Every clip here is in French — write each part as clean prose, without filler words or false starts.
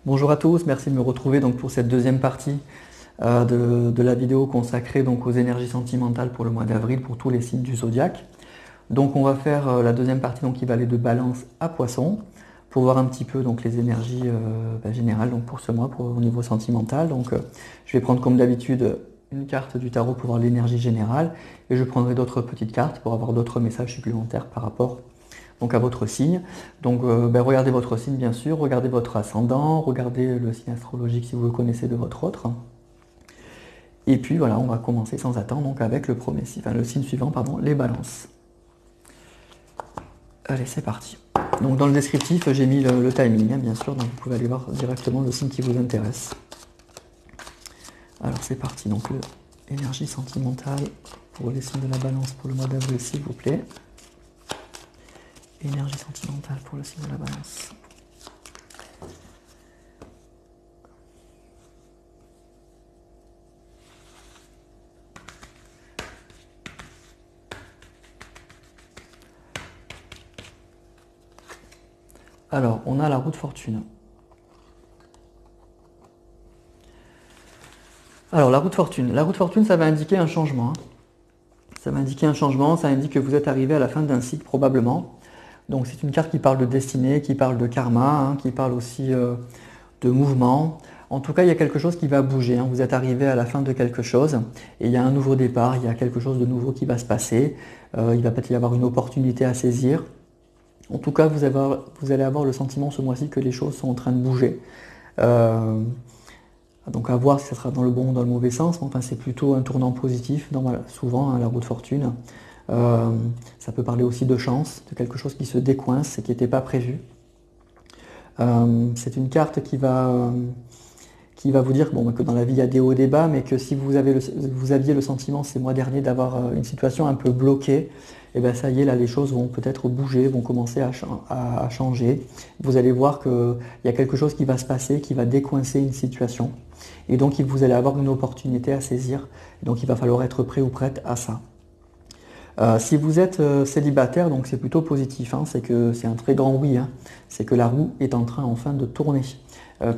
Bonjour à tous, merci de me retrouver donc pour cette deuxième partie de la vidéo consacrée donc aux énergies sentimentales pour le mois d'avril pour tous les signes du zodiaque. Donc on va faire la deuxième partie donc, qui va aller de Balance à Poisson pour voir un petit peu donc, les énergies générales donc, pour ce mois au niveau sentimental. Donc je vais prendre comme d'habitude une carte du tarot pour voir l'énergie générale et je prendrai d'autres petites cartes pour avoir d'autres messages supplémentaires par rapport donc à votre signe. Donc regardez votre signe bien sûr, regardez votre ascendant, regardez le signe astrologique si vous le connaissez de votre autre. Et puis voilà, on va commencer sans attendre donc avec le premier signe, enfin le signe suivant, pardon, les balances. Allez, c'est parti. Donc dans le descriptif, j'ai mis le timing, hein, bien sûr, donc vous pouvez aller voir directement le signe qui vous intéresse. Alors c'est parti, donc l'énergie sentimentale pour les signes de la balance pour le mois d'avril, s'il vous plaît. Énergie sentimentale pour le signe de la balance. Alors, on a la roue de fortune. Alors, la roue de fortune, ça va indiquer un changement. Ça va indiquer un changement, ça indique que vous êtes arrivé à la fin d'un cycle probablement. Donc, c'est une carte qui parle de destinée, qui parle de karma, qui parle aussi de mouvement. En tout cas, il y a quelque chose qui va bouger. Vous êtes arrivé à la fin de quelque chose et il y a un nouveau départ, il y a quelque chose de nouveau qui va se passer. Il va peut-être y avoir une opportunité à saisir. En tout cas, vous allez avoir le sentiment ce mois-ci que les choses sont en train de bouger. Donc à voir si ça sera dans le bon ou dans le mauvais sens. Enfin, c'est plutôt un tournant positif, souvent, la roue de fortune. Ça peut parler aussi de chance, de quelque chose qui se décoince et qui n'était pas prévu. C'est une carte qui va vous dire que dans la vie il y a des hauts et des bas, mais que si vous aviez le sentiment ces mois derniers d'avoir une situation un peu bloquée, et bien ça y est, là les choses vont peut-être bouger, vont commencer à changer. Vous allez voir qu'il y a quelque chose qui va se passer, qui va décoincer une situation. Et donc vous allez avoir une opportunité à saisir. Donc il va falloir être prêt ou prête à ça. Si vous êtes célibataire, donc c'est plutôt positif, c'est que c'est un très grand oui, c'est que la roue est en train enfin de tourner,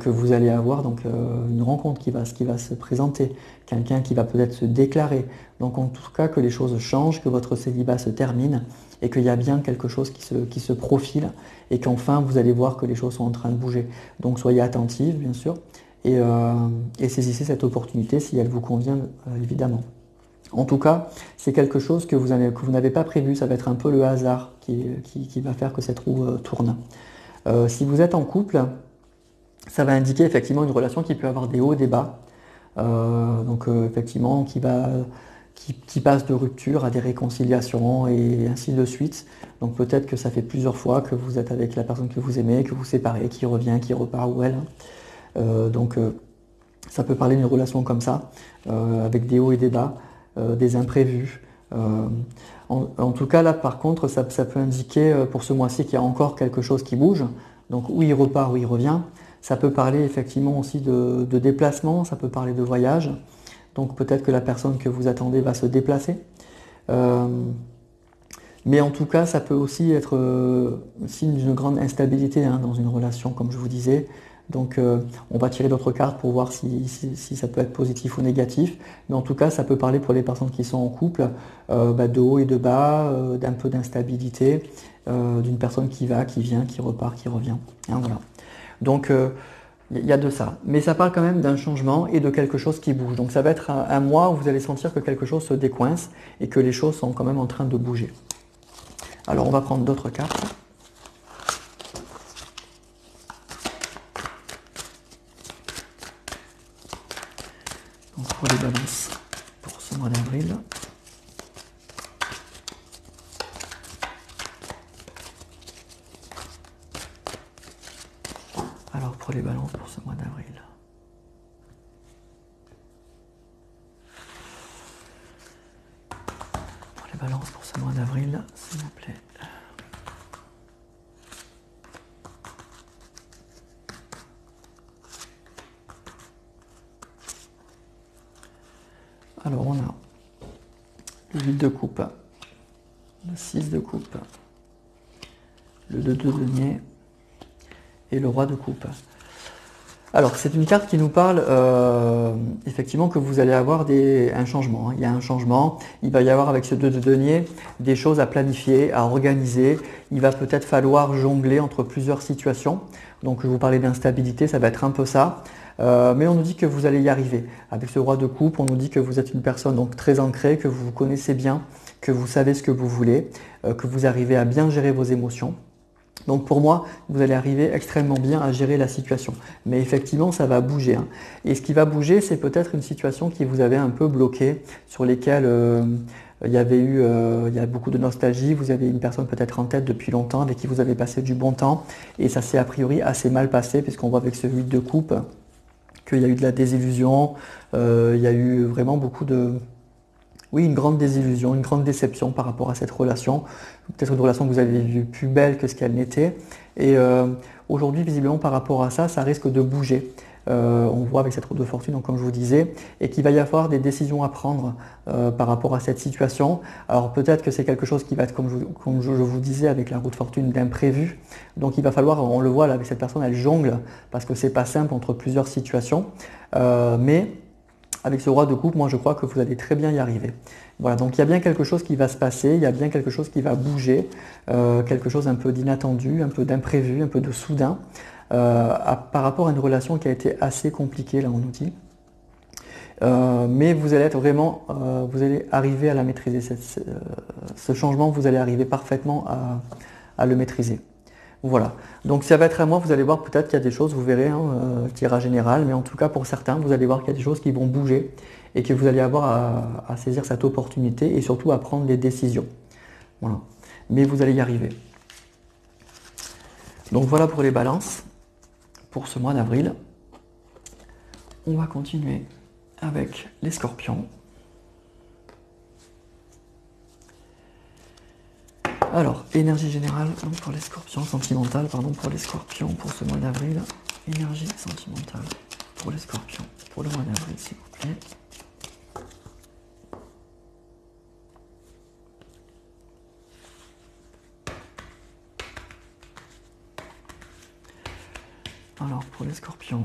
que vous allez avoir donc une rencontre qui va se présenter, quelqu'un qui va peut-être se déclarer, donc en tout cas que les choses changent, que votre célibat se termine et qu'il y a bien quelque chose qui se profile et qu'enfin vous allez voir que les choses sont en train de bouger. Donc soyez attentifs bien sûr et saisissez cette opportunité si elle vous convient évidemment. En tout cas, c'est quelque chose que vous n'avez pas prévu, ça va être un peu le hasard qui va faire que cette roue tourne. Si vous êtes en couple, ça va indiquer effectivement une relation qui peut avoir des hauts et des bas. Effectivement, qui passe de rupture à des réconciliations et ainsi de suite. Donc peut-être que ça fait plusieurs fois que vous êtes avec la personne que vous aimez, que vous séparez, qui revient, qui repart ou elle. Ça peut parler d'une relation comme ça, avec des hauts et des bas. Des imprévus. En tout cas, là, par contre, ça peut indiquer pour ce mois-ci qu'il y a encore quelque chose qui bouge. Donc, où il repart, où il revient. Ça peut parler effectivement aussi de déplacement, ça peut parler de voyage. Donc, peut-être que la personne que vous attendez va se déplacer. Mais en tout cas, ça peut aussi être signe d'une grande instabilité dans une relation, comme je vous disais. Donc on va tirer d'autres cartes pour voir si ça peut être positif ou négatif. Mais en tout cas, ça peut parler pour les personnes qui sont en couple de haut et de bas, d'un peu d'instabilité, d'une personne qui va, qui vient, qui repart, qui revient. Voilà. Donc il y a de ça. Mais ça parle quand même d'un changement et de quelque chose qui bouge. Donc ça va être un mois où vous allez sentir que quelque chose se décoince et que les choses sont quand même en train de bouger. Alors on va prendre d'autres cartes. Donc pour les balances pour ce mois d'avril. Alors pour les balances pour ce mois d'avril. Pour les balances pour ce mois d'avril, s'il vous plaît. Alors on a le 8 de coupe, le 6 de coupe, le 2 de denier et le roi de coupe. Alors, c'est une carte qui nous parle effectivement que vous allez avoir un changement, hein. Il y a un changement, il va y avoir avec ce 2 de denier des choses à planifier, à organiser. Il va peut-être falloir jongler entre plusieurs situations. Donc, je vous parlais d'instabilité, ça va être un peu ça. Mais on nous dit que vous allez y arriver. Avec ce roi de coupe, on nous dit que vous êtes une personne donc très ancrée, que vous vous connaissez bien, que vous savez ce que vous voulez, que vous arrivez à bien gérer vos émotions. Donc pour moi, vous allez arriver extrêmement bien à gérer la situation. Mais effectivement, ça va bouger, hein. Et ce qui va bouger, c'est peut-être une situation qui vous avait un peu bloqué, sur lesquelles il y a beaucoup de nostalgie. Vous avez une personne peut-être en tête depuis longtemps, avec qui vous avez passé du bon temps. Et ça s'est a priori assez mal passé, puisqu'on voit avec ce 8 de coupe qu'il y a eu de la désillusion, il y a eu vraiment beaucoup de... Oui, une grande désillusion, une grande déception par rapport à cette relation. Peut-être une relation que vous avez vue plus belle que ce qu'elle n'était. Et aujourd'hui, visiblement, par rapport à ça, ça risque de bouger. On voit avec cette roue de fortune, donc, comme je vous disais, et qu'il va y avoir des décisions à prendre par rapport à cette situation. Alors peut-être que c'est quelque chose qui va être, comme je vous disais, avec la roue de fortune, d'imprévu. Donc il va falloir, on le voit là avec cette personne, elle jongle, parce que c'est pas simple entre plusieurs situations. Mais avec ce roi de coupe, moi je crois que vous allez très bien y arriver. Voilà, donc il y a bien quelque chose qui va se passer, il y a bien quelque chose qui va bouger, quelque chose un peu d'inattendu, un peu d'imprévu, un peu de soudain, par rapport à une relation qui a été assez compliquée, là on nous dit. Mais vous allez être vraiment, vous allez arriver à la maîtriser. Ce changement, vous allez arriver parfaitement à le maîtriser. Voilà, donc ça va être à moi, vous allez voir peut-être qu'il y a des choses, vous verrez, hein, tirage général, mais en tout cas pour certains, vous allez voir qu'il y a des choses qui vont bouger et que vous allez avoir à saisir cette opportunité et surtout à prendre des décisions. Voilà, mais vous allez y arriver. Donc voilà pour les balances, pour ce mois d'avril. On va continuer avec les scorpions. Alors, énergie générale pour les scorpions, sentimentale, pardon, pour les scorpions pour ce mois d'avril. Énergie sentimentale pour les scorpions pour le mois d'avril, s'il vous plaît. Alors, pour les scorpions,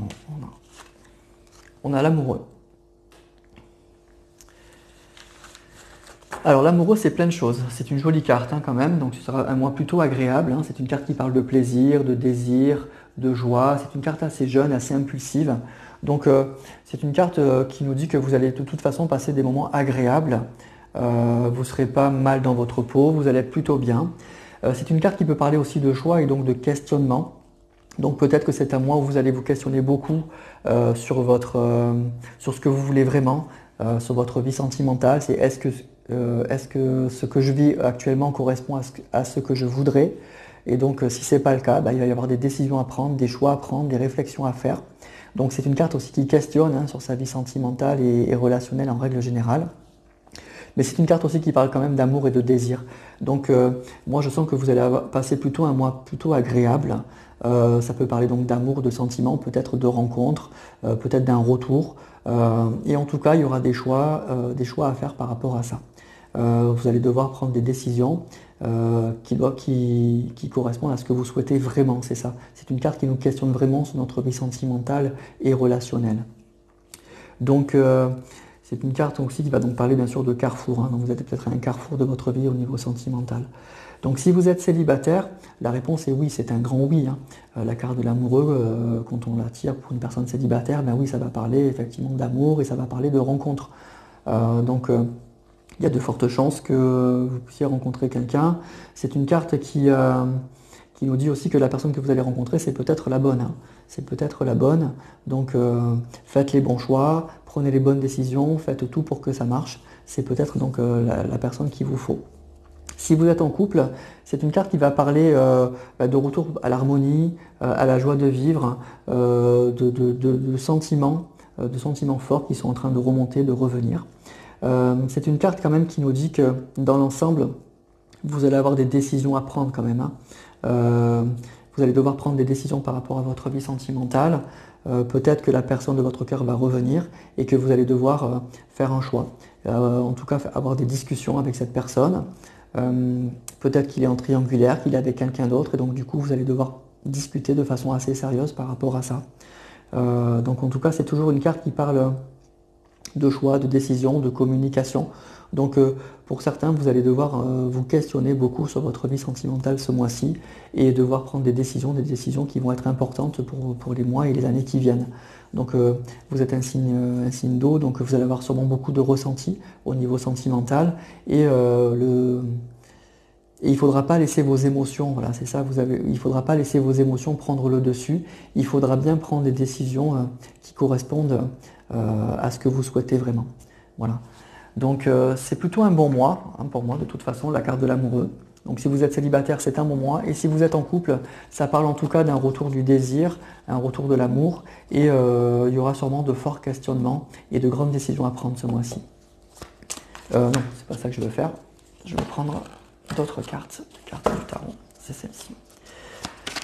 on a l'amoureux. Alors l'amoureux, c'est plein de choses. C'est une jolie carte, hein, quand même, donc ce sera un mois plutôt agréable, hein. C'est une carte qui parle de plaisir, de désir, de joie. C'est une carte assez jeune, assez impulsive. Donc c'est une carte qui nous dit que vous allez de toute façon passer des moments agréables. Vous ne serez pas mal dans votre peau, vous allez être plutôt bien. C'est une carte qui peut parler aussi de choix et donc de questionnement. Donc peut-être que c'est un mois où vous allez vous questionner beaucoup sur ce que vous voulez vraiment, sur votre vie sentimentale. C'est est-ce que ce que je vis actuellement correspond à ce que je voudrais? Et donc si ce n'est pas le cas, il va y avoir des décisions à prendre, des choix à prendre, des réflexions à faire. Donc c'est une carte aussi qui questionne, hein, sur sa vie sentimentale et relationnelle en règle générale. Mais c'est une carte aussi qui parle quand même d'amour et de désir. Donc moi je sens que vous allez passer plutôt un mois plutôt agréable. Ça peut parler donc d'amour, de sentiments, peut-être de rencontres, peut-être d'un retour. Et en tout cas, il y aura des choix à faire par rapport à ça. Vous allez devoir prendre des décisions qui correspondent à ce que vous souhaitez vraiment, c'est ça. C'est une carte qui nous questionne vraiment sur notre vie sentimentale et relationnelle. Donc c'est une carte aussi qui va donc parler bien sûr de carrefour, hein. Donc vous êtes peut-être à un carrefour de votre vie au niveau sentimental. Donc si vous êtes célibataire, la réponse est oui, c'est un grand oui, hein. La carte de l'amoureux, quand on la tire pour une personne célibataire, ben oui, ça va parler effectivement d'amour et ça va parler de rencontre. Donc il y a de fortes chances que vous puissiez rencontrer quelqu'un. C'est une carte qui nous dit aussi que la personne que vous allez rencontrer, c'est peut-être la bonne, hein. C'est peut-être la bonne. Donc faites les bons choix, prenez les bonnes décisions, faites tout pour que ça marche. C'est peut-être donc la personne qu'il vous faut. Si vous êtes en couple, c'est une carte qui va parler de retour à l'harmonie, à la joie de vivre, de sentiments forts qui sont en train de remonter, de revenir. C'est une carte quand même qui nous dit que dans l'ensemble, vous allez avoir des décisions à prendre quand même, hein. Vous allez devoir prendre des décisions par rapport à votre vie sentimentale. Peut-être que la personne de votre cœur va revenir et que vous allez devoir faire un choix. En tout cas, avoir des discussions avec cette personne. Peut-être qu'il est en triangulaire, qu'il est avec quelqu'un d'autre, et donc du coup vous allez devoir discuter de façon assez sérieuse par rapport à ça. Donc en tout cas, c'est toujours une carte qui parle de choix, de décision, de communication. Donc pour certains, vous allez devoir vous questionner beaucoup sur votre vie sentimentale ce mois-ci et devoir prendre des décisions qui vont être importantes pour les mois et les années qui viennent. Donc vous êtes un signe d'eau, donc vous allez avoir sûrement beaucoup de ressentis au niveau sentimental et il ne faudra pas laisser vos émotions, voilà, c'est ça, il ne faudra pas laisser vos émotions prendre le dessus. Il faudra bien prendre des décisions qui correspondent à ce que vous souhaitez vraiment. Voilà. Donc c'est plutôt un bon mois, hein, pour moi de toute façon, la carte de l'amoureux. Donc si vous êtes célibataire, c'est un bon mois. Et si vous êtes en couple, ça parle en tout cas d'un retour du désir, un retour de l'amour. Et il y aura sûrement de forts questionnements et de grandes décisions à prendre ce mois-ci. Non, c'est pas ça que je veux faire. Je vais prendre d'autres cartes, les cartes du tarot, c'est celle-ci.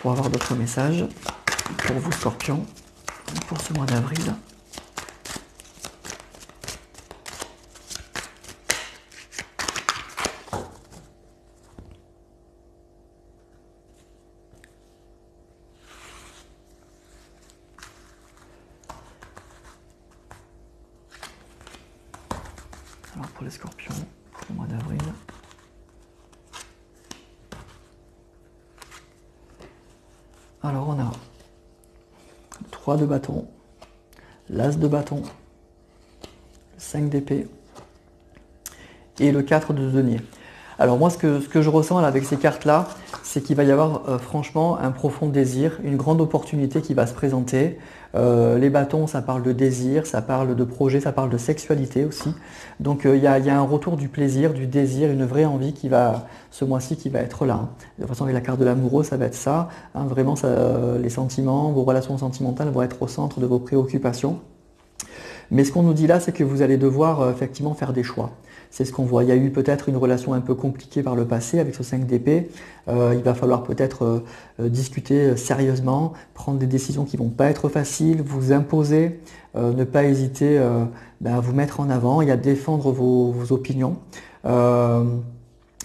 Pour avoir d'autres messages pour vous Scorpions, pour ce mois d'avril. Alors pour les Scorpions, pour le mois d'avril. Alors on a 3 de bâton, l'as de bâton, le 5 d'épée et le 4 de denier. Alors moi ce que je ressens là, avec ces cartes-là, c'est qu'il va y avoir franchement un profond désir, une grande opportunité qui va se présenter. Les bâtons, ça parle de désir, ça parle de projet, ça parle de sexualité aussi. Donc il y a un retour du plaisir, du désir, une vraie envie qui va, ce mois-ci, qui va être là. Hein. De toute façon, avec la carte de l'amoureux, ça va être ça. Hein, vraiment, les sentiments, vos relations sentimentales vont être au centre de vos préoccupations. Mais ce qu'on nous dit là, c'est que vous allez devoir effectivement faire des choix. C'est ce qu'on voit. Il y a eu peut-être une relation un peu compliquée par le passé avec ce 5 d'épée. Il va falloir peut-être discuter sérieusement, prendre des décisions qui ne vont pas être faciles, vous imposer, ne pas hésiter à vous mettre en avant et à défendre vos opinions.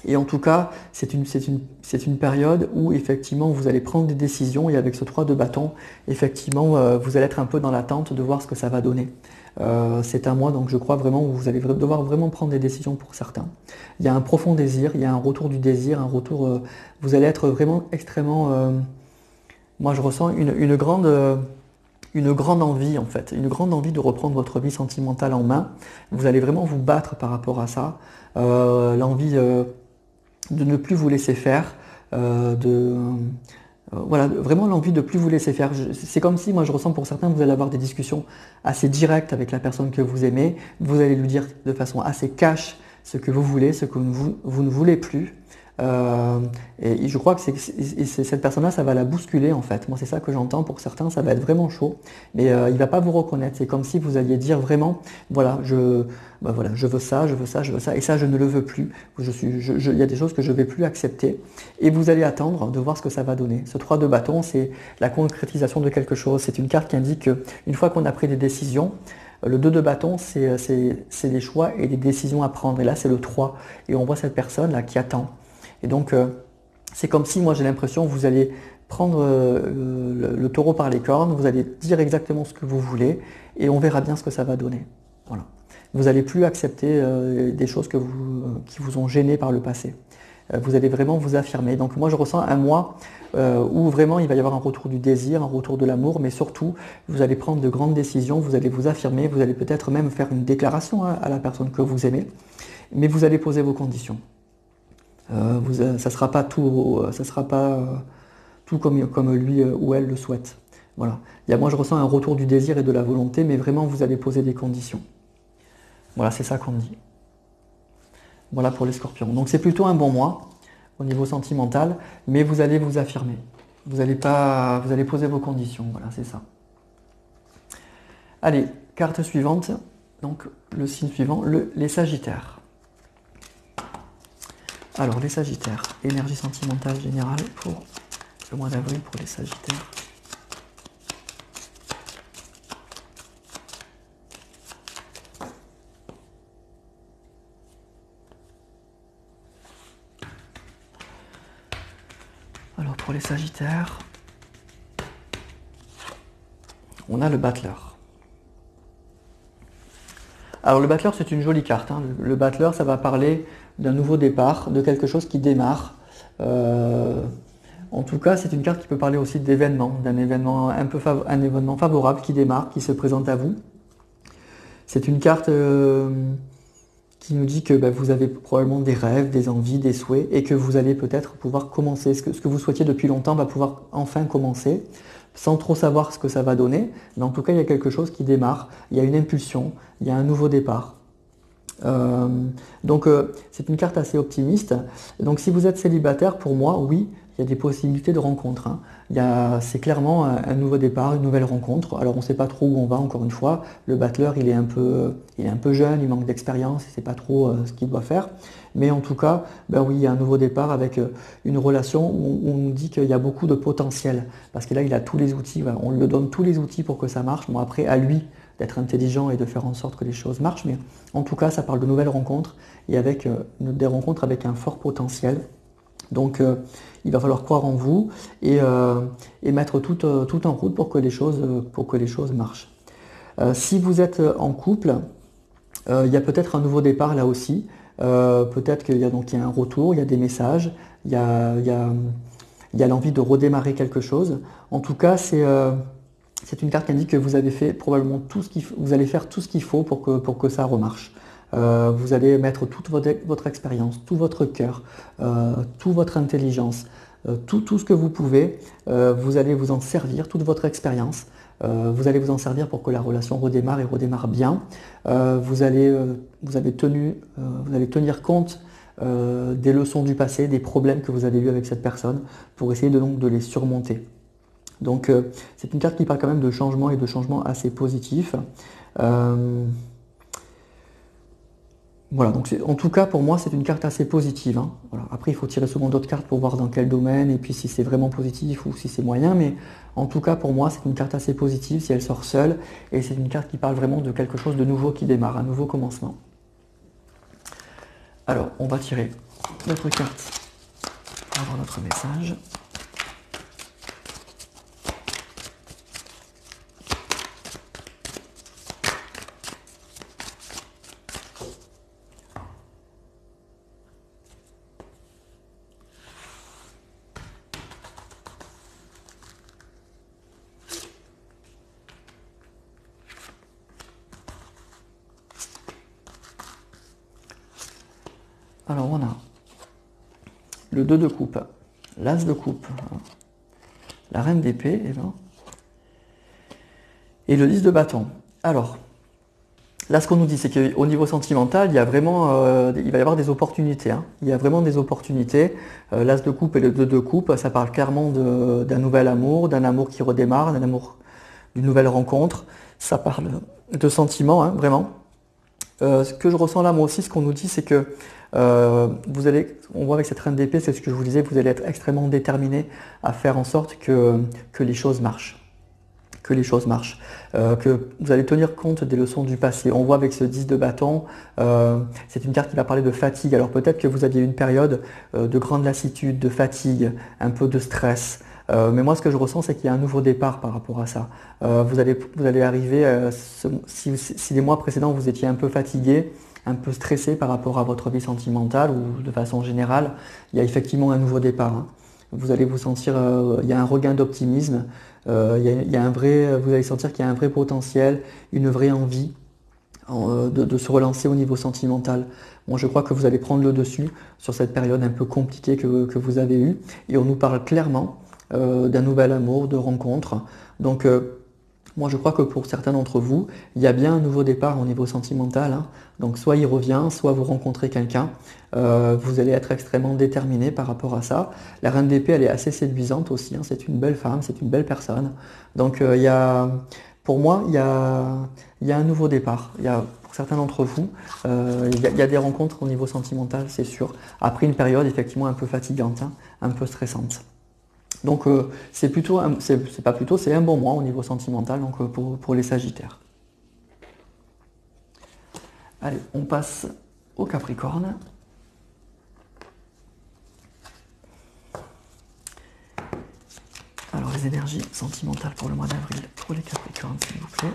Et en tout cas, c'est une période où effectivement vous allez prendre des décisions et avec ce 3 de bâton, effectivement vous allez être un peu dans l'attente de voir ce que ça va donner. C'est un mois donc je crois vraiment où vous allez devoir vraiment prendre des décisions pour certains. Il y a un profond désir, il y a un retour du désir, un retour, vous allez être vraiment extrêmement, moi je ressens une grande envie en fait, une grande envie de reprendre votre vie sentimentale en main. Vous allez vraiment vous battre par rapport à ça, l'envie de ne plus vous laisser faire, voilà, vraiment l'envie de ne plus vous laisser faire. C'est comme si, moi je ressens pour certains, vous allez avoir des discussions assez directes avec la personne que vous aimez, vous allez lui dire de façon assez cash ce que vous voulez, ce que vous ne voulez plus. Et je crois que cette personne-là, ça va la bousculer en fait. Moi, c'est ça que j'entends. Pour certains, ça va être vraiment chaud, mais il va pas vous reconnaître. C'est comme si vous alliez dire vraiment, voilà, voilà, je veux ça, je veux ça, je veux ça, et ça, je ne le veux plus. Il y a des choses que je vais plus accepter, et vous allez attendre de voir ce que ça va donner. Ce 3 de bâton, c'est la concrétisation de quelque chose. C'est une carte qui indique qu'une fois qu'on a pris des décisions, le 2 de bâton, c'est des choix et des décisions à prendre. Et là, c'est le 3. Et on voit cette personne là qui attend. Et donc, c'est comme si, moi j'ai l'impression, vous allez prendre le taureau par les cornes, vous allez dire exactement ce que vous voulez, et on verra bien ce que ça va donner. Voilà. Vous n'allez plus accepter des choses qui vous ont gêné par le passé. Vous allez vraiment vous affirmer. Donc moi je ressens un mois où vraiment il va y avoir un retour du désir, un retour de l'amour, mais surtout vous allez prendre de grandes décisions, vous allez vous affirmer, vous allez peut-être même faire une déclaration à la personne que vous aimez, mais vous allez poser vos conditions. Ça sera pas tout comme lui ou elle le souhaite. Voilà. Moi je ressens un retour du désir et de la volonté, mais vraiment vous allez poser des conditions. Voilà, c'est ça qu'on dit. Voilà pour les Scorpions. Donc c'est plutôt un bon mois au niveau sentimental, mais vous allez vous affirmer. Vous allez poser vos conditions. Voilà, c'est ça. Allez, carte suivante. Donc le signe suivant, les Sagittaires. Alors les Sagittaires, énergie sentimentale générale pour le mois d'avril pour les Sagittaires. Alors pour les Sagittaires, on a le battleur. Alors le battleur, c'est une jolie carte, hein. Le battleur, ça va parler d'un nouveau départ, de quelque chose qui démarre. En tout cas, c'est une carte qui peut parler aussi d'événements, d'un événement un événement favorable qui démarre, qui se présente à vous. C'est une carte qui nous dit que vous avez probablement des rêves, des envies, des souhaits, et que vous allez peut-être pouvoir commencer. Ce que vous souhaitiez depuis longtemps va pouvoir enfin commencer, sans trop savoir ce que ça va donner. Mais en tout cas, il y a quelque chose qui démarre, il y a une impulsion, il y a un nouveau départ. Donc c'est une carte assez optimiste. Donc si vous êtes célibataire, pour moi, oui, il y a des possibilités de rencontre, hein. C'est clairement un nouveau départ, une nouvelle rencontre. Alors on ne sait pas trop où on va, encore une fois. Le battleur, il est un peu jeune, il manque d'expérience, il ne sait pas trop ce qu'il doit faire. Mais en tout cas, oui, il y a un nouveau départ avec une relation où on nous dit qu'il y a beaucoup de potentiel. Parce que là, il a tous les outils, voilà, on lui donne tous les outils pour que ça marche. Bon, après, à lui d'être intelligent et de faire en sorte que les choses marchent. Mais en tout cas, ça parle de nouvelles rencontres et avec des rencontres avec un fort potentiel. Donc il va falloir croire en vous et mettre tout en route pour que les choses marchent. Si vous êtes en couple, il y a peut-être un nouveau départ là aussi. Peut-être qu'il y a un retour, il y a des messages, il y a l'envie de redémarrer quelque chose. En tout cas, c'est une carte qui indique que vous avez fait probablement vous allez faire tout ce qu'il faut pour que ça remarche. Vous allez mettre toute votre expérience, tout votre cœur, toute votre intelligence, tout ce que vous pouvez. Vous allez vous en servir, toute votre expérience. Vous allez vous en servir pour que la relation redémarre et redémarre bien. Vous allez tenir compte des leçons du passé, des problèmes que vous avez eus avec cette personne pour essayer de les surmonter. Donc c'est une carte qui parle quand même de changement et de changement assez positif. Voilà, donc en tout cas pour moi c'est une carte assez positive, hein. Voilà. Après il faut tirer souvent d'autres cartes pour voir dans quel domaine et puis si c'est vraiment positif ou si c'est moyen, mais en tout cas pour moi c'est une carte assez positive si elle sort seule et c'est une carte qui parle vraiment de quelque chose de nouveau qui démarre, un nouveau commencement. Alors on va tirer notre carte pour avoir notre message. Alors on a le 2 de coupe, l'as de coupe, la reine d'épée et le 10 de bâton. Alors, là ce qu'on nous dit c'est qu'au niveau sentimental, il y a vraiment, il va y avoir des opportunités, hein. Il y a vraiment des opportunités. L'as de coupe et le 2 de coupe, ça parle clairement d'un nouvel amour, d'un amour qui redémarre, d'un amour, d'une nouvelle rencontre. Ça parle de sentiments, hein, vraiment. Ce que je ressens là, moi aussi, ce qu'on nous dit, c'est que on voit avec cette reine d'épée, c'est ce que je vous disais, vous allez être extrêmement déterminé à faire en sorte que les choses marchent. Que vous allez tenir compte des leçons du passé. On voit avec ce 10 de bâton, c'est une carte qui va parler de fatigue. Alors peut-être que vous aviez une période de grande lassitude, de fatigue, un peu de stress. Mais moi, ce que je ressens, c'est qu'il y a un nouveau départ par rapport à ça. Vous allez arriver, si les mois précédents, vous étiez un peu fatigué, un peu stressé par rapport à votre vie sentimentale ou de façon générale, il y a effectivement un nouveau départ, hein. Vous allez vous sentir, il y a un regain d'optimisme, vous allez sentir qu'il y a un vrai potentiel, une vraie envie de se relancer au niveau sentimental. Bon, je crois que vous allez prendre le dessus sur cette période un peu compliquée que vous avez eue. Et on nous parle clairement d'un nouvel amour, de rencontre. Donc moi je crois que pour certains d'entre vous, il y a bien un nouveau départ au niveau sentimental, hein. Donc soit il revient, soit vous rencontrez quelqu'un. Vous allez être extrêmement déterminé par rapport à ça. La reine d'épée, elle est assez séduisante aussi, hein. C'est une belle femme, c'est une belle personne. Donc pour moi, il y a un nouveau départ. Pour certains d'entre vous, il y a des rencontres au niveau sentimental, c'est sûr. Après une période effectivement un peu fatigante, hein, un peu stressante. Donc c'est un bon mois au niveau sentimental donc, pour les Sagittaires. Allez, on passe au Capricorne. Alors les les énergies sentimentales pour le mois d'avril pour les Capricornes, s'il vous plaît.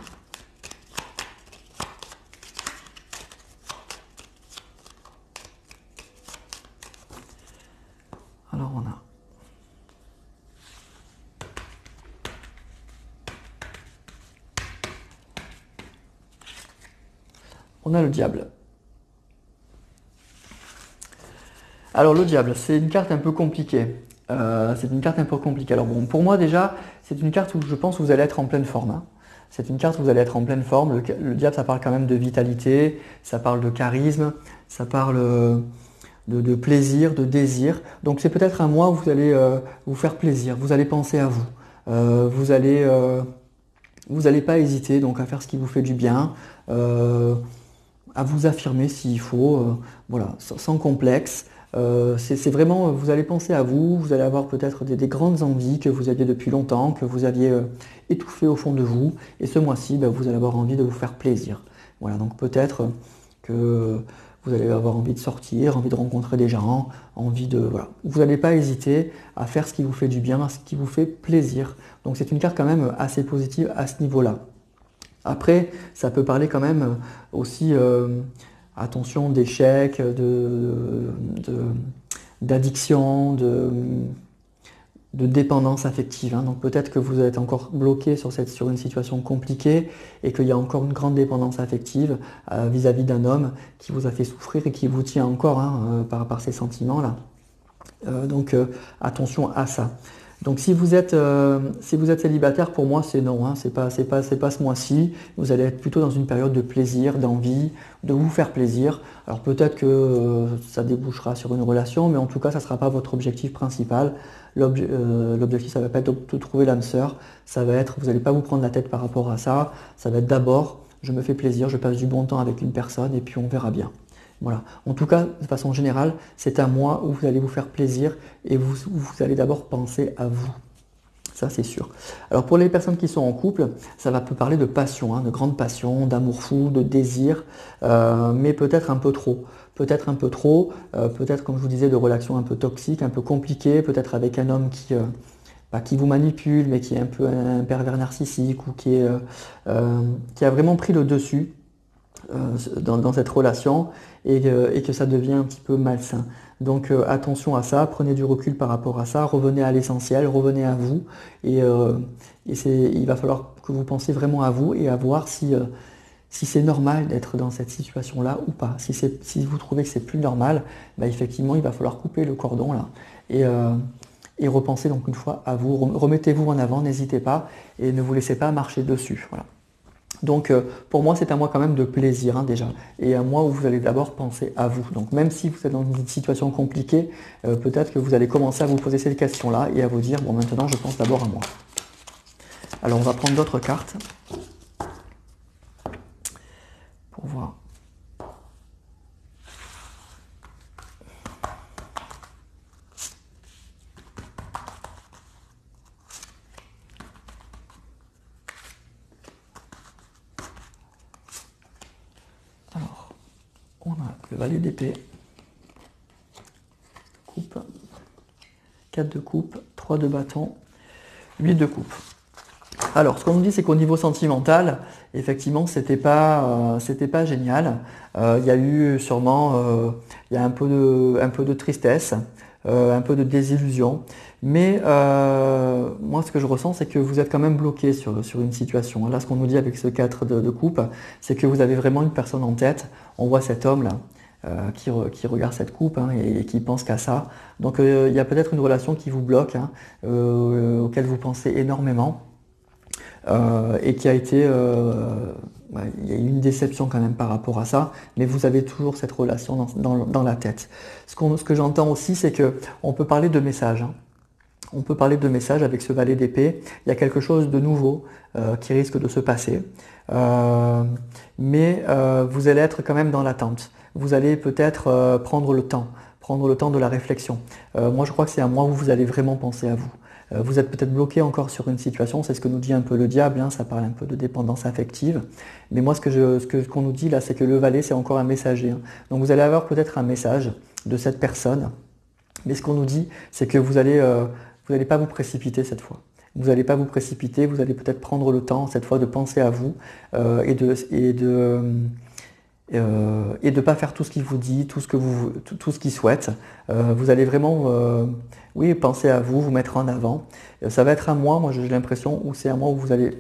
Alors on a le diable. Alors le diable, c'est une carte un peu compliquée. Alors bon, pour moi déjà, c'est une carte où je pense que vous allez être en pleine forme, hein. C'est une carte où vous allez être en pleine forme. Le diable, ça parle quand même de vitalité, ça parle de charisme, ça parle de plaisir, de désir. Donc c'est peut-être un mois où vous allez vous faire plaisir, vous allez penser à vous. Vous allez pas hésiter donc à faire ce qui vous fait du bien, à vous affirmer s'il faut, voilà, sans complexe. C'est vraiment, vous allez penser à vous, vous allez avoir peut-être des grandes envies que vous aviez depuis longtemps, que vous aviez étouffées au fond de vous, et ce mois-ci, ben, vous allez avoir envie de vous faire plaisir. Voilà, donc peut-être que vous allez avoir envie de sortir, envie de rencontrer des gens, envie de... Voilà. Vous n'allez pas hésiter à faire ce qui vous fait du bien, ce qui vous fait plaisir. Donc c'est une carte quand même assez positive à ce niveau-là. Après, ça peut parler quand même aussi, attention, d'échecs, d'addiction, de dépendance affective, hein. Donc peut-être que vous êtes encore bloqué sur une situation compliquée et qu'il y a encore une grande dépendance affective vis-à-vis d'un homme qui vous a fait souffrir et qui vous tient encore, hein, par ces sentiments-là. Donc attention à ça. Donc si vous êtes célibataire, pour moi c'est non, hein, c'est pas ce mois-ci. Vous allez être plutôt dans une période de plaisir, d'envie, de vous faire plaisir. Alors peut-être que ça débouchera sur une relation, mais en tout cas ça ne sera pas votre objectif principal. L'objectif, ça va pas être de trouver l'âme sœur, ça va être, vous n'allez pas vous prendre la tête par rapport à ça. Ça va être d'abord, je me fais plaisir, je passe du bon temps avec une personne et puis on verra bien. Voilà. En tout cas, de façon générale, c'est un mois où vous allez vous faire plaisir et vous allez d'abord penser à vous. Ça, c'est sûr. Alors pour les personnes qui sont en couple, ça peut parler de passion, hein, de grande passion, d'amour fou, de désir, mais peut-être un peu trop. Peut-être un peu trop, peut-être comme je vous disais, de relations un peu toxiques, un peu compliquées, peut-être avec un homme qui vous manipule, mais qui est un peu un pervers narcissique ou qui a vraiment pris le dessus dans cette relation et que ça devient un petit peu malsain. Donc attention à ça, prenez du recul par rapport à ça, revenez à l'essentiel, revenez à vous et il va falloir que vous pensiez vraiment à vous et à voir si c'est normal d'être dans cette situation-là ou pas. Si vous trouvez que c'est plus normal, bah effectivement il va falloir couper le cordon là et repenser donc une fois à vous, remettez-vous en avant, n'hésitez pas et ne vous laissez pas marcher dessus. Voilà. Donc pour moi c'est un mois quand même de plaisir, hein, déjà, et un mois où vous allez d'abord penser à vous. Donc même si vous êtes dans une situation compliquée, peut-être que vous allez commencer à vous poser ces questions-là et à vous dire bon maintenant je pense d'abord à moi. Alors on va prendre d'autres cartes pour voir. Alors, on a le valet d'épée, coupe, 4 de coupe, 3 de bâton, 8 de coupe. Alors, ce qu'on nous dit, c'est qu'au niveau sentimental, effectivement, c'était pas génial. Il y a eu sûrement il y a un peu de tristesse, un peu de désillusion. Mais moi, ce que je ressens, c'est que vous êtes quand même bloqué sur une situation. Là, ce qu'on nous dit avec ce 4 de coupe, c'est que vous avez vraiment une personne en tête. On voit cet homme-là qui regarde cette coupe, hein, et qui pense qu'à ça. Donc, il y a peut-être une relation qui vous bloque, hein, auquel vous pensez énormément. Et qui a été, il y a eu une déception quand même par rapport à ça, mais vous avez toujours cette relation dans la tête. Ce que j'entends aussi, c'est qu'on peut parler de messages, hein. On peut parler de messages avec ce valet d'épée. Il y a quelque chose de nouveau qui risque de se passer, mais vous allez être quand même dans l'attente. Vous allez peut-être prendre le temps de la réflexion. Moi, je crois que c'est un mois où vous allez vraiment penser à vous. Vous êtes peut-être bloqué encore sur une situation, c'est ce que nous dit un peu le diable, hein, ça parle un peu de dépendance affective. Mais moi, ce qu'on nous dit là, c'est que le valet, c'est encore un messager, hein. Donc vous allez avoir peut-être un message de cette personne, mais ce qu'on nous dit, c'est que vous allez pas vous précipiter cette fois. Vous n'allez pas vous précipiter, vous allez peut-être prendre le temps cette fois de penser à vous et de pas faire tout ce qu'il vous dit, tout ce qu'il souhaite. Vous allez vraiment, oui, penser à vous, vous mettre en avant. Ça va être un mois, moi j'ai l'impression, où c'est un mois où vous allez,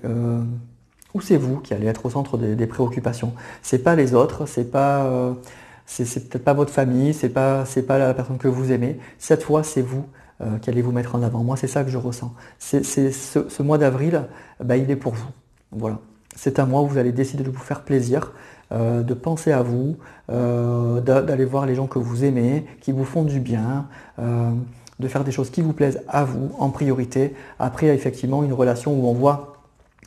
où c'est vous qui allez être au centre des préoccupations. C'est pas les autres, c'est peut-être pas votre famille, c'est pas la personne que vous aimez. Cette fois, c'est vous qui allez vous mettre en avant. Moi, c'est ça que je ressens. Ce mois d'avril, bah, il est pour vous. Voilà. C'est un mois où vous allez décider de vous faire plaisir, de penser à vous, d'aller voir les gens que vous aimez, qui vous font du bien, de faire des choses qui vous plaisent à vous en priorité. Après, effectivement, une relation où on voit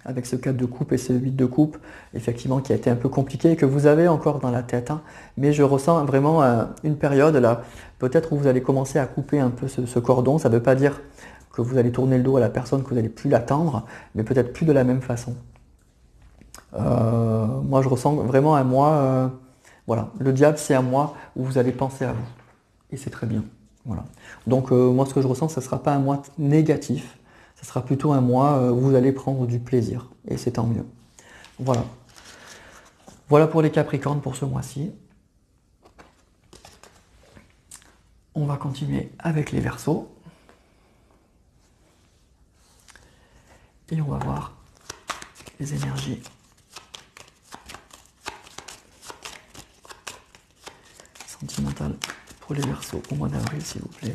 avec ce 4 de coupe et ce 8 de coupe, effectivement, qui a été un peu compliqué et que vous avez encore dans la tête. Hein. Mais je ressens vraiment une période là, peut-être où vous allez commencer à couper un peu ce cordon. Ça ne veut pas dire que vous allez tourner le dos à la personne, que vous n'allez plus l'attendre, mais peut-être plus de la même façon. Moi, je ressens vraiment un mois, voilà, le diable, c'est un mois où vous allez penser à vous. Et c'est très bien. Voilà. Donc, moi, ce que je ressens, ce ne sera pas un mois négatif. Ce sera plutôt un mois où vous allez prendre du plaisir. Et c'est tant mieux. Voilà. Voilà pour les Capricornes pour ce mois-ci. On va continuer avec les Verseaux. Et on va voir les énergies sentimentales pour les Verseaux au mois d'avril, s'il vous plaît.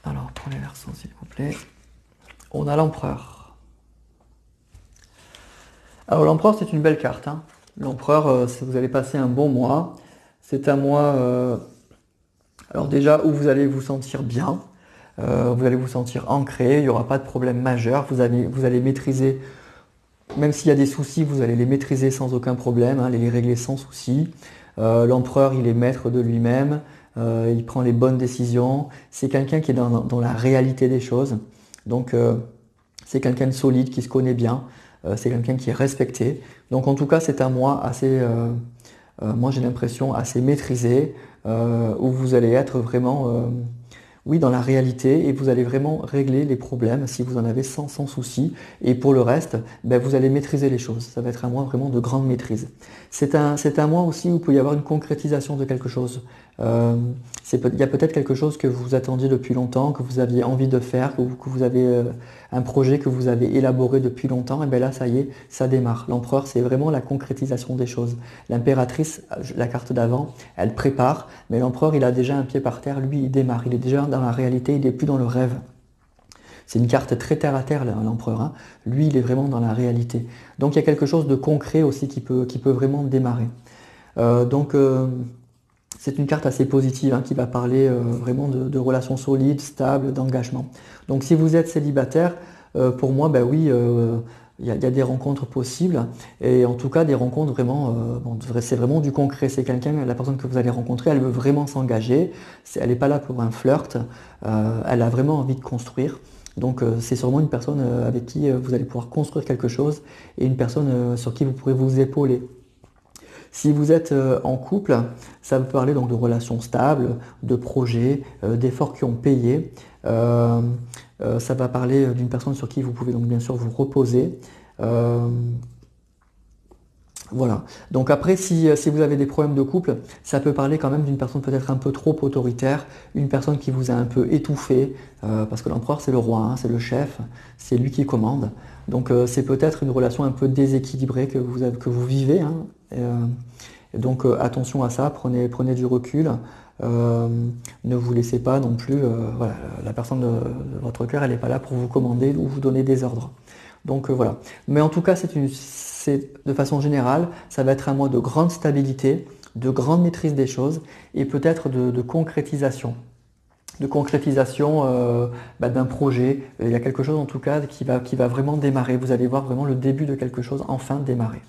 Alors, pour les Verseaux, s'il vous plaît, on a l'Empereur. Alors, l'Empereur, c'est une belle carte. Hein. L'Empereur, vous allez passer un bon mois. C'est un mois, alors déjà, où vous allez vous sentir bien. Vous allez vous sentir ancré. Il n'y aura pas de problème majeur. Vous allez maîtriser, même s'il y a des soucis, vous allez les maîtriser sans aucun problème, hein, les régler sans souci. L'Empereur, il est maître de lui-même. Il prend les bonnes décisions. C'est quelqu'un qui est dans la réalité des choses. Donc, c'est quelqu'un de solide, qui se connaît bien. C'est quelqu'un qui est respecté. Donc, en tout cas, c'est un mois assez, moi j'ai l'impression, assez maîtrisé, où vous allez être vraiment, oui, dans la réalité et vous allez vraiment régler les problèmes si vous en avez sans souci. Et pour le reste, ben, vous allez maîtriser les choses. Ça va être un mois vraiment de grande maîtrise. C'est un mois aussi où il peut y avoir une concrétisation de quelque chose. Il y a peut-être quelque chose que vous attendiez depuis longtemps, que vous aviez envie de faire, que vous avez un projet que vous avez élaboré depuis longtemps, et bien là, ça y est, ça démarre. L'empereur, c'est vraiment la concrétisation des choses. L'impératrice, la carte d'avant, elle prépare, mais l'empereur, il a déjà un pied par terre, lui, il démarre, il est déjà dans la réalité, il n'est plus dans le rêve. C'est une carte très terre à terre, l'empereur. Hein. Lui, il est vraiment dans la réalité. Donc, il y a quelque chose de concret aussi qui peut vraiment démarrer. C'est une carte assez positive hein, qui va parler vraiment de relations solides, stables, d'engagement. Donc si vous êtes célibataire, pour moi, ben oui, il y a des rencontres possibles. Et en tout cas, des rencontres vraiment, c'est vraiment du concret. C'est la personne que vous allez rencontrer, elle veut vraiment s'engager. Elle n'est pas là pour un flirt. Elle a vraiment envie de construire. Donc c'est sûrement une personne avec qui vous allez pouvoir construire quelque chose et une personne sur qui vous pourrez vous épauler. Si vous êtes en couple, ça peut parler donc de relations stables, de projets, d'efforts qui ont payé. Ça va parler d'une personne sur qui vous pouvez donc bien sûr vous reposer. Voilà. Donc après, si vous avez des problèmes de couple, ça peut parler quand même d'une personne peut-être un peu trop autoritaire, une personne qui vous a un peu étouffé, parce que l'empereur c'est le roi, hein, c'est le chef, c'est lui qui commande. Donc c'est peut-être une relation un peu déséquilibrée que vous vivez. Hein. Et donc attention à ça, prenez du recul. Ne vous laissez pas non plus, voilà, la personne de votre cœur, elle n'est pas là pour vous commander ou vous donner des ordres. Donc voilà. Mais en tout cas, de façon générale, ça va être un mois de grande stabilité, de grande maîtrise des choses et peut-être de concrétisation. De concrétisation d'un projet. Il y a quelque chose en tout cas qui va vraiment démarrer. Vous allez voir vraiment le début de quelque chose enfin démarrer.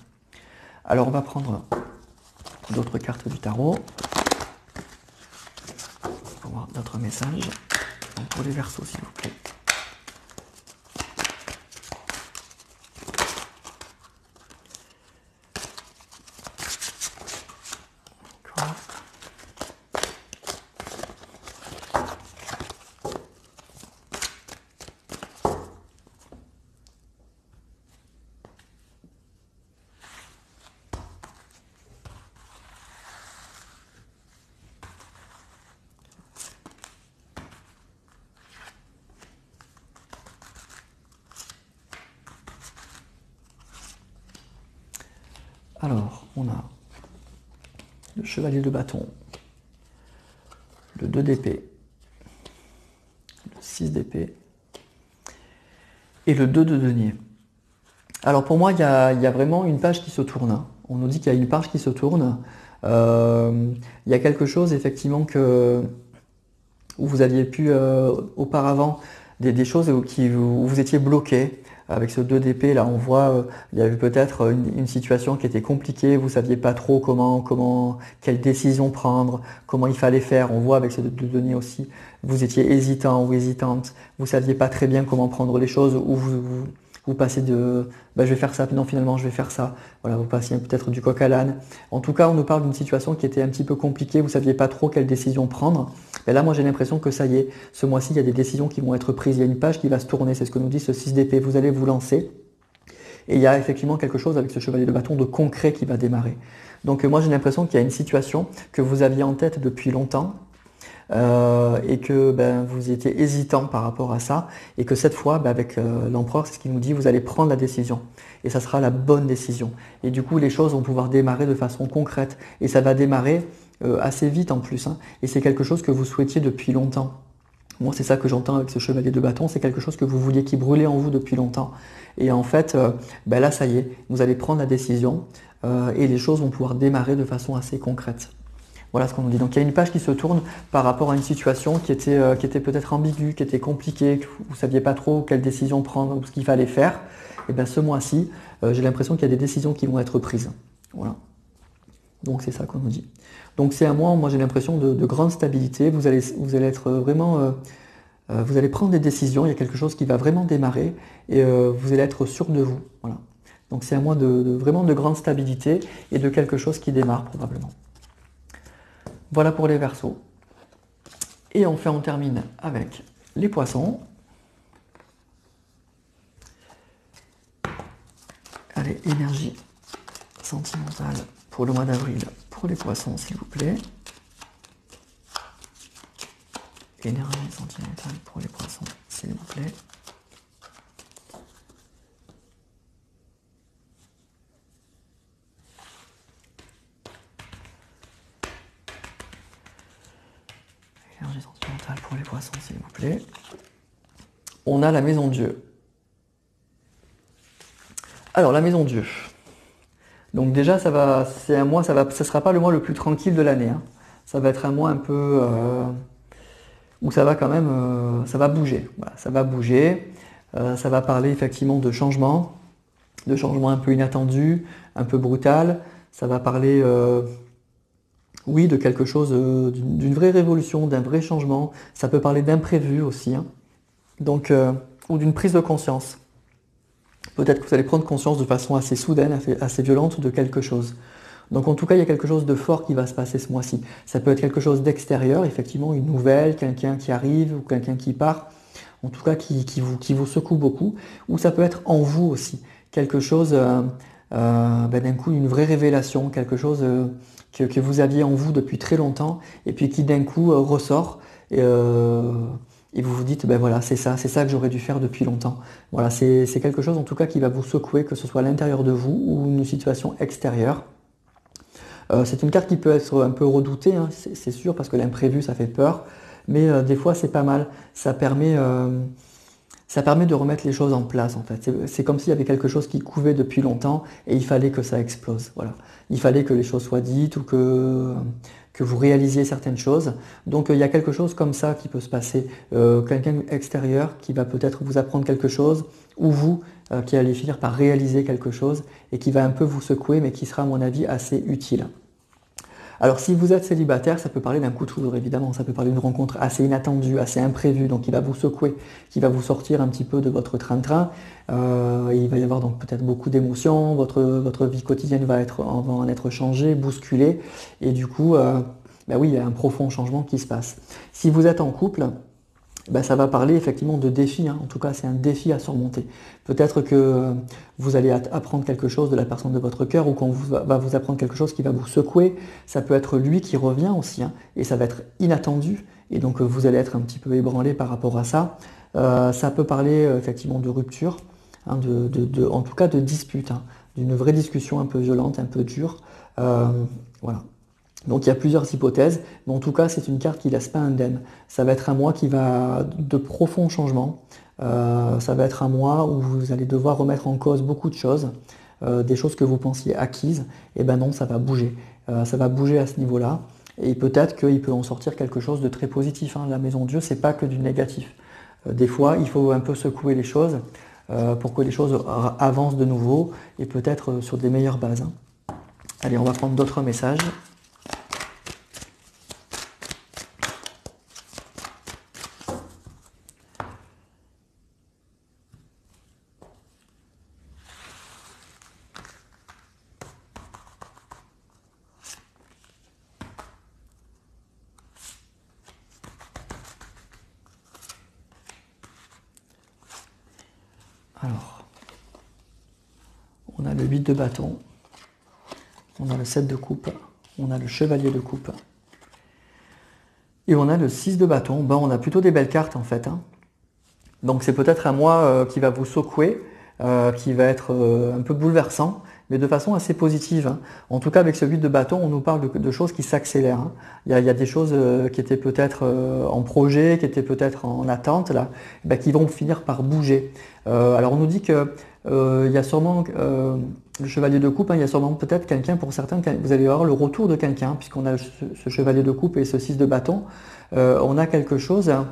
Alors on va prendre d'autres cartes du tarot pour voir d'autres messages. Donc pour les Verseaux s'il vous plaît. Alors, on a le chevalier de bâton, le 2 d'épée, le 6 d'épée et le 2 de denier. Alors pour moi, il y a vraiment une page qui se tourne, hein. On nous dit qu'il y a une page qui se tourne. Il y a quelque chose effectivement où vous aviez pu auparavant des choses où vous étiez bloqué. Avec ce 2 d'épée, là on voit, il y avait peut-être une situation qui était compliquée, vous ne saviez pas trop quelle décision prendre, comment il fallait faire. On voit avec ce 2 de denier aussi, vous étiez hésitant ou hésitante, vous ne saviez pas très bien comment prendre les choses, ou vous passez de je vais faire ça, non finalement je vais faire ça. Voilà, vous passiez peut-être du coq à l'âne. En tout cas, on nous parle d'une situation qui était un petit peu compliquée, vous ne saviez pas trop quelle décision prendre. Et là, moi j'ai l'impression que ça y est, ce mois-ci, il y a des décisions qui vont être prises, il y a une page qui va se tourner, c'est ce que nous dit ce 6 d'épée, vous allez vous lancer. Et il y a effectivement quelque chose avec ce chevalier de bâton de concret qui va démarrer. Donc moi j'ai l'impression qu'il y a une situation que vous aviez en tête depuis longtemps, et que vous étiez hésitant par rapport à ça, et que cette fois, avec l'empereur, c'est ce qu'il nous dit, vous allez prendre la décision, et ça sera la bonne décision. Et du coup, les choses vont pouvoir démarrer de façon concrète, et ça va démarrer assez vite en plus, hein, et c'est quelque chose que vous souhaitiez depuis longtemps. Moi, c'est ça que j'entends avec ce chevalier de bâton, c'est quelque chose que vous vouliez qui brûlait en vous depuis longtemps. Et en fait, là, ça y est, vous allez prendre la décision, et les choses vont pouvoir démarrer de façon assez concrète. Voilà ce qu'on nous dit. Donc il y a une page qui se tourne par rapport à une situation qui était peut-être ambiguë, qui était compliquée, que vous ne saviez pas trop quelle décision prendre ou ce qu'il fallait faire. Et bien ce mois-ci, j'ai l'impression qu'il y a des décisions qui vont être prises. Voilà. Donc c'est ça qu'on nous dit. Donc c'est un mois, moi j'ai l'impression de grande stabilité. Vous allez être vraiment, vous allez prendre des décisions. Il y a quelque chose qui va vraiment démarrer et vous allez être sûr de vous. Voilà. Donc c'est un mois vraiment de grande stabilité et de quelque chose qui démarre probablement. Voilà pour les Verseaux. Et enfin, on termine avec les Poissons. Allez, énergie sentimentale pour le mois d'avril pour les Poissons, s'il vous plaît. Énergie sentimentale pour les Poissons, s'il vous plaît. Énergie sentimentale pour les Poissons, s'il vous plaît. On a la Maison Dieu. Alors, la Maison Dieu. Donc déjà, c'est un mois, ça sera pas le mois le plus tranquille de l'année, hein. Ça va être un mois un peu où ça va quand même, ça va bouger. Voilà, ça va bouger. Ça va parler effectivement de changement un peu inattendu, un peu brutal. Ça va parler oui, de quelque chose, d'une vraie révolution, d'un vrai changement. Ça peut parler d'imprévu aussi, hein. Donc, ou d'une prise de conscience. Peut-être que vous allez prendre conscience de façon assez soudaine, assez violente de quelque chose. Donc en tout cas, il y a quelque chose de fort qui va se passer ce mois-ci. Ça peut être quelque chose d'extérieur, effectivement, une nouvelle, quelqu'un qui arrive ou quelqu'un qui part. En tout cas, qui vous secoue beaucoup. Ou ça peut être en vous aussi. Quelque chose, d'un coup, une vraie révélation, quelque chose que vous aviez en vous depuis très longtemps et puis qui d'un coup ressort et vous vous dites voilà, c'est ça que j'aurais dû faire depuis longtemps. Voilà, c'est quelque chose en tout cas qui va vous secouer, que ce soit à l'intérieur de vous ou une situation extérieure. C'est une carte qui peut être un peu redoutée, hein, c'est sûr, parce que l'imprévu ça fait peur, mais des fois c'est pas mal, ça permet de remettre les choses en place en fait. C'est comme s'il y avait quelque chose qui couvait depuis longtemps et il fallait que ça explose. Voilà. Il fallait que les choses soient dites ou que vous réalisiez certaines choses. Donc il y a quelque chose comme ça qui peut se passer. Quelqu'un extérieur qui va peut-être vous apprendre quelque chose ou vous qui allez finir par réaliser quelque chose et qui va un peu vous secouer mais qui sera à mon avis assez utile. Alors si vous êtes célibataire, ça peut parler d'un coup de foudre évidemment, ça peut parler d'une rencontre assez inattendue, assez imprévue, donc qui va vous secouer, qui va vous sortir un petit peu de votre train-train. Il va y avoir donc peut-être beaucoup d'émotions, votre vie quotidienne va en être changée, bousculée, et du coup, oui, il y a un profond changement qui se passe. Si vous êtes en couple, ça va parler effectivement de défis, hein. En tout cas c'est un défi à surmonter. Peut-être que vous allez apprendre quelque chose de la personne de votre cœur ou qu'on va vous apprendre quelque chose qui va vous secouer. Ça peut être lui qui revient aussi, hein, et ça va être inattendu et donc vous allez être un petit peu ébranlé par rapport à ça. Ça peut parler effectivement de rupture, hein, en tout cas de dispute, hein. d'une vraie discussion un peu violente, un peu dure. Voilà. Donc il y a plusieurs hypothèses, mais en tout cas c'est une carte qui ne laisse pas indemne. Ça va être un mois qui va de profonds changements. Ça va être un mois où vous allez devoir remettre en cause beaucoup de choses, des choses que vous pensiez acquises. Et ben non, ça va bouger. Ça va bouger à ce niveau-là. Et peut-être qu'il peut en sortir quelque chose de très positif, hein. La maison de Dieu, c'est pas que du négatif. Des fois, il faut un peu secouer les choses pour que les choses avancent de nouveau et peut-être sur des meilleures bases, hein. Allez, on va prendre d'autres messages. Alors, on a le 8 de bâton, on a le 7 de coupe, on a le chevalier de coupe, et on a le 6 de bâton. Ben, on a plutôt des belles cartes en fait, hein. Donc c'est peut-être un mois qui va vous secouer, qui va être un peu bouleversant, mais de façon assez positive, hein. En tout cas avec ce 8 de bâton, on nous parle de choses qui s'accélèrent, hein. Il y a des choses qui étaient peut-être en projet, qui étaient peut-être en attente, là, ben, qui vont finir par bouger. Alors on nous dit que il y a sûrement le chevalier de coupe, hein, il y a sûrement peut-être quelqu'un, pour certains, vous allez avoir le retour de quelqu'un, puisqu'on a ce chevalier de coupe et ce 6 de bâton. On a quelque chose, hein.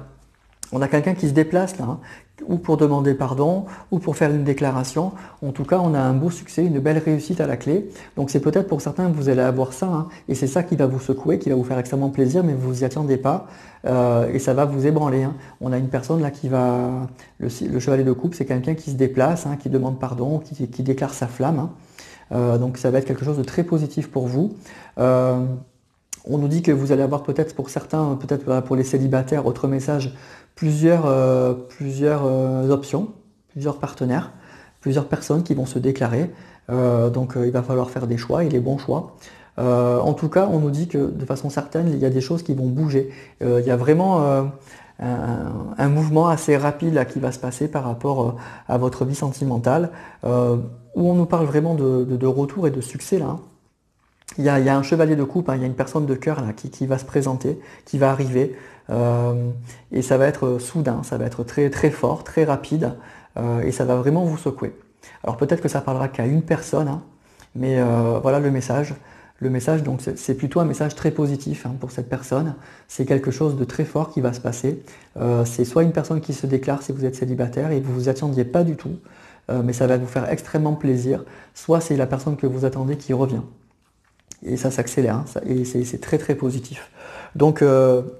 On a quelqu'un qui se déplace là, hein, ou pour demander pardon, ou pour faire une déclaration. En tout cas, on a un beau succès, une belle réussite à la clé. Donc c'est peut-être pour certains que vous allez avoir ça, hein, et c'est ça qui va vous secouer, qui va vous faire extrêmement plaisir, mais vous n'y attendez pas, et ça va vous ébranler, hein. On a une personne là qui va... Le chevalier de coupe, c'est quelqu'un qui se déplace, hein, qui demande pardon, qui déclare sa flamme, hein. Donc ça va être quelque chose de très positif pour vous. On nous dit que vous allez avoir peut-être pour certains, peut-être pour les célibataires, autre message, plusieurs options, plusieurs partenaires, plusieurs personnes qui vont se déclarer. Donc il va falloir faire des choix et les bons choix. En tout cas, on nous dit que de façon certaine, il y a des choses qui vont bouger. Il y a vraiment un mouvement assez rapide là, qui va se passer par rapport à votre vie sentimentale, où on nous parle vraiment de retour et de succès là, hein. Il y a un chevalier de coupe, hein, il y a une personne de cœur là qui va se présenter, qui va arriver, et ça va être soudain, ça va être très, très fort, très rapide, et ça va vraiment vous secouer. Alors peut-être que ça parlera qu'à une personne, hein, mais voilà le message. Le message, donc c'est plutôt un message très positif, hein, pour cette personne. C'est quelque chose de très fort qui va se passer. C'est soit une personne qui se déclare si vous êtes célibataire et vous vous attendiez pas du tout, mais ça va vous faire extrêmement plaisir. Soit c'est la personne que vous attendez qui revient. Et ça s'accélère, hein, et c'est très très positif. Donc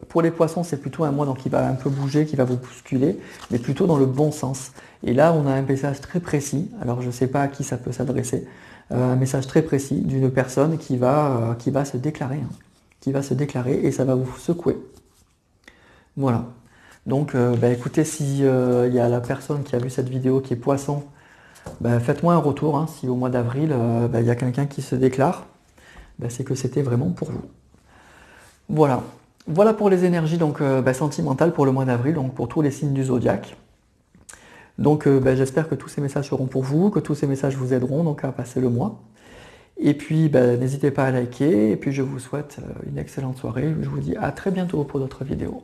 pour les poissons, c'est plutôt un mois donc, qui va un peu bouger, qui va vous bousculer, mais plutôt dans le bon sens. Et là, on a un message très précis, alors je ne sais pas à qui ça peut s'adresser, un message très précis d'une personne qui va se déclarer, hein, qui va se déclarer et ça va vous secouer. Voilà. Donc écoutez, si il y a la personne qui a vu cette vidéo qui est poisson, faites-moi un retour, hein, si au mois d'avril, il y a quelqu'un qui se déclare. C'est que c'était vraiment pour vous. Voilà. Voilà pour les énergies donc, sentimentales pour le mois d'avril, donc pour tous les signes du zodiaque. Donc j'espère que tous ces messages seront pour vous, que tous ces messages vous aideront donc, à passer le mois. Et puis n'hésitez pas à liker, et puis je vous souhaite une excellente soirée. Je vous dis à très bientôt pour d'autres vidéos.